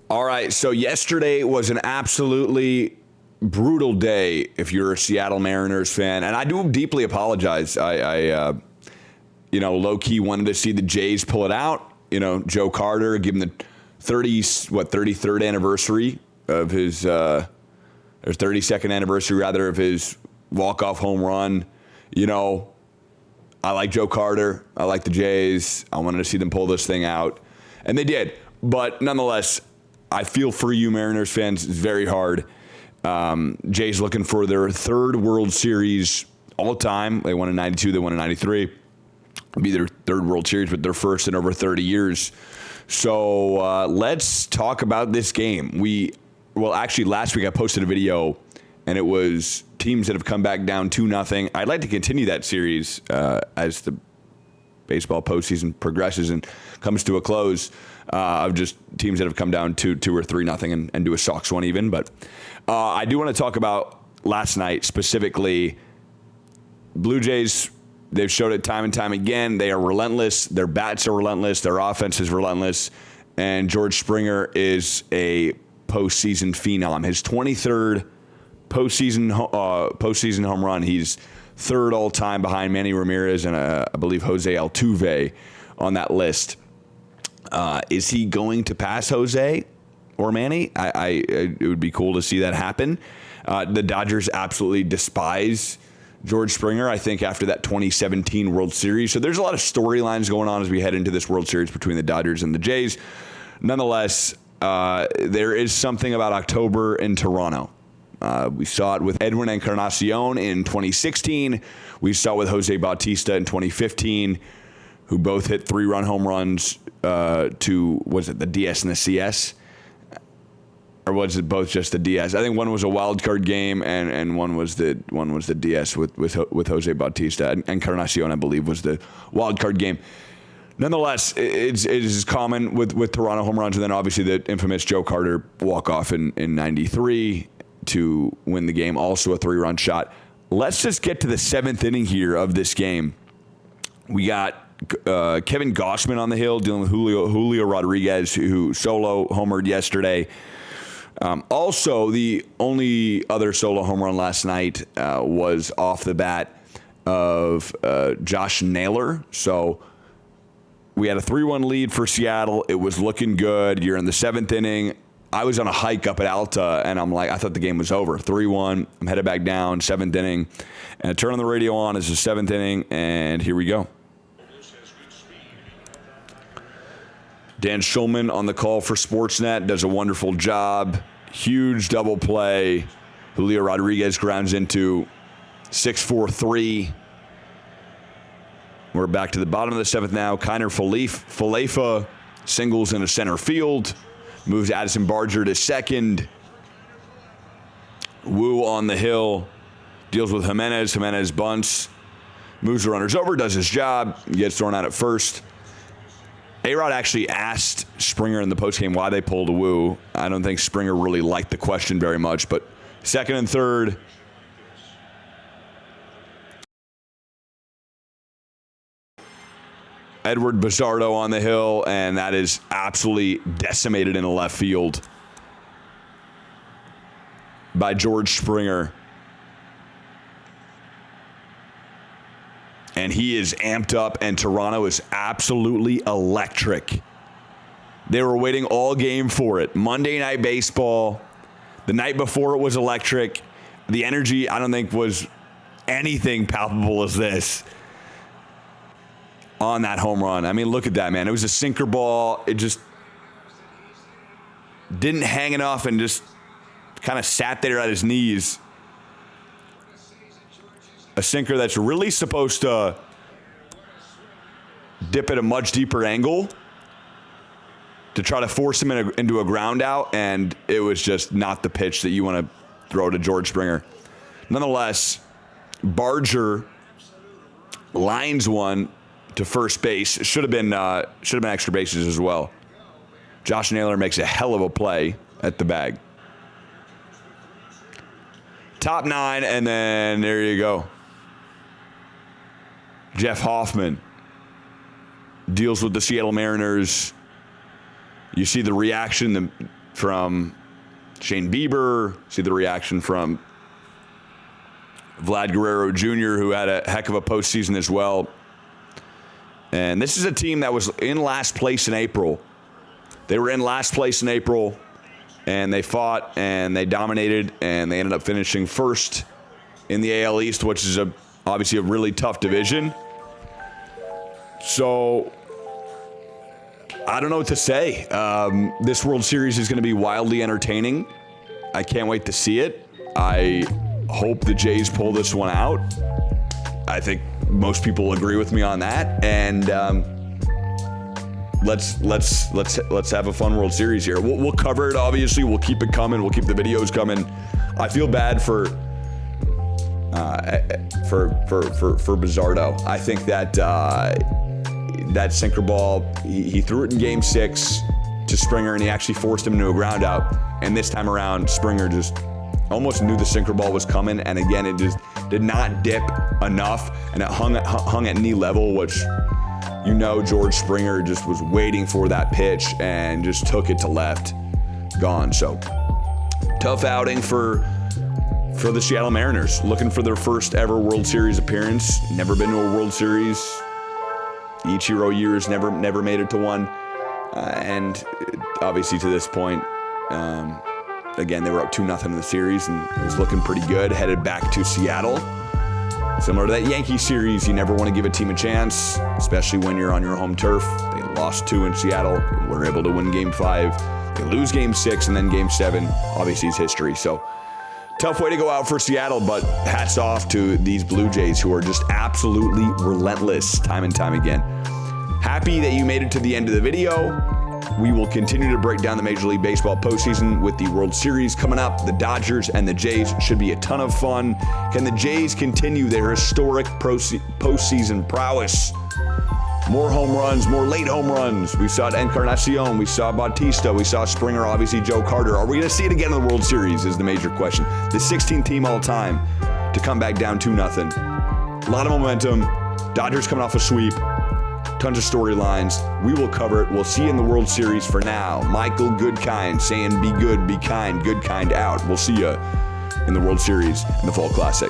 All right, so yesterday was an absolutely brutal day if you're a Seattle Mariners fan, and I do deeply apologize. I low-key wanted to see the Jays pull it out. Joe Carter, give him the 33rd anniversary of his, or 32nd anniversary, rather, of his walk-off home run. I like Joe Carter. I like the Jays. I wanted to see them pull this thing out, and they did. But nonetheless, I feel for you Mariners fans. It's very hard. Jays looking for their third World Series all time. They won in 92. They won in 93. It'll be their third World Series, but their first in over 30 years. So let's talk about this game. Actually, last week I posted a video, and it was teams that have come back down 2-0. I'd like to continue that series as the baseball postseason progresses and comes to a close, of just teams that have come down 2 or 3-0 and do a Sox one even. But I do want to talk about last night specifically. Blue Jays, they've showed it time and time again. They are relentless. Their bats are relentless. Their offense is relentless. And George Springer is a postseason phenom. His 23rd postseason home run. He's third all time behind Manny Ramirez and I believe Jose Altuve on that list. Is he going to pass Jose or Manny? It would be cool to see that happen. The Dodgers absolutely despise George Springer, I think, after that 2017 World Series. So there's a lot of storylines going on as we head into this World Series between the Dodgers and the Jays. Nonetheless, there is something about October in Toronto. We saw it with Edwin Encarnacion in 2016. We saw it with Jose Bautista in 2015, who both hit 3-run home runs to, was it the DS and the CS? Or was it both just the DS? I think one was a wild card game, and one was the DS with Jose Bautista. And Encarnacion, I believe, was the wild card game. Nonetheless, it is common with Toronto home runs, and then obviously the infamous Joe Carter walk-off in 93 to win the game, also a 3-run shot. Let's just get to the 7th inning here of this game. We got Kevin Gossman on the hill dealing with Julio Rodriguez, who solo homered yesterday. Also, the only other solo home run last night was off the bat of Josh Naylor. So we had a 3-1 lead for Seattle. It was looking good. You're in the 7th inning. I was on a hike up at Alta, and I thought the game was over. 3-1. I'm headed back down, 7th inning. And I turn on the radio on. It's the 7th inning, and here we go. Dan Schulman on the call for Sportsnet does a wonderful job. Huge double play. Julio Rodriguez grounds into 6-4-3. We're back to the bottom of the 7th now. Kiner Falefa singles into center field. Moves Addison Barger to second. Wu on the hill. Deals with Jimenez. Jimenez bunts. Moves the runners over. Does his job. Gets thrown out at first. A-Rod actually asked Springer in the postgame why they pulled a Wu. I don't think Springer really liked the question very much, but second and third. Edward Bizardo on the hill, and that is absolutely decimated in the left field by George Springer. And he is amped up, and Toronto is absolutely electric. They were waiting all game for it. Monday Night Baseball, the night before it was electric. The energy, I don't think, was anything palpable as this on that home run. I mean, look at that, man. It was a sinker ball. It just didn't hang enough and just kind of sat there at his knees. A sinker that's really supposed to dip at a much deeper angle to try to force him into a ground out, and it was just not the pitch that you want to throw to George Springer. Nonetheless, Barger lines one to first base. Should have been extra bases as well. Josh Naylor makes a hell of a play at the bag. Top 9, and then there you go. Jeff Hoffman deals with the Seattle Mariners. You see the reaction, from Shane Bieber. See the reaction from Vlad Guerrero Jr., who had a heck of a postseason as well. And this is a team that was in last place in April. They were in last place in April, and they fought, and they dominated, and they ended up finishing first in the AL East, which is obviously a really tough division. So I don't know what to say. This World Series is going to be wildly entertaining. I can't wait to see it. I hope the Jays pull this one out. I think most people agree with me on that. And let's have a fun World Series here. We'll cover it. Obviously, we'll keep it coming. We'll keep the videos coming. I feel bad for Bizzardo. I think that sinker ball, he threw it in Game 6 to Springer, and he actually forced him into a ground out. And this time around, Springer just almost knew the sinker ball was coming, and again, it just did not dip enough, and it hung at knee level, which, George Springer just was waiting for that pitch and just took it to left. Gone. So, tough outing for the Seattle Mariners, looking for their first ever World Series appearance. Never been to a World Series. Ichiro Years never made it to one. And obviously to this point, again, they were up 2-0 in the series, and it was looking pretty good, headed back to Seattle. Similar to that Yankee series, you never want to give a team a chance, especially when you're on your home turf. They lost 2 in Seattle, were able to win Game 5. They lose Game 6, and then Game 7, obviously, is history. So, tough way to go out for Seattle, but hats off to these Blue Jays, who are just absolutely relentless time and time again. Happy that you made it to the end of the video. We will continue to break down the Major League Baseball postseason with the World Series coming up. The Dodgers and the Jays should be a ton of fun. Can the Jays continue their historic postseason prowess? More home runs, more late home runs. We saw Encarnacion, we saw Bautista, we saw Springer, obviously Joe Carter. Are we going to see it again in the World Series is the major question. The 16th team all time to come back down 2-0. A lot of momentum. Dodgers coming off a sweep. Tons of storylines. We will cover it. We'll see you in the World Series. For now, Michael Goodkind saying be good, be kind. Goodkind out. We'll see you in the World Series in the Fall Classic.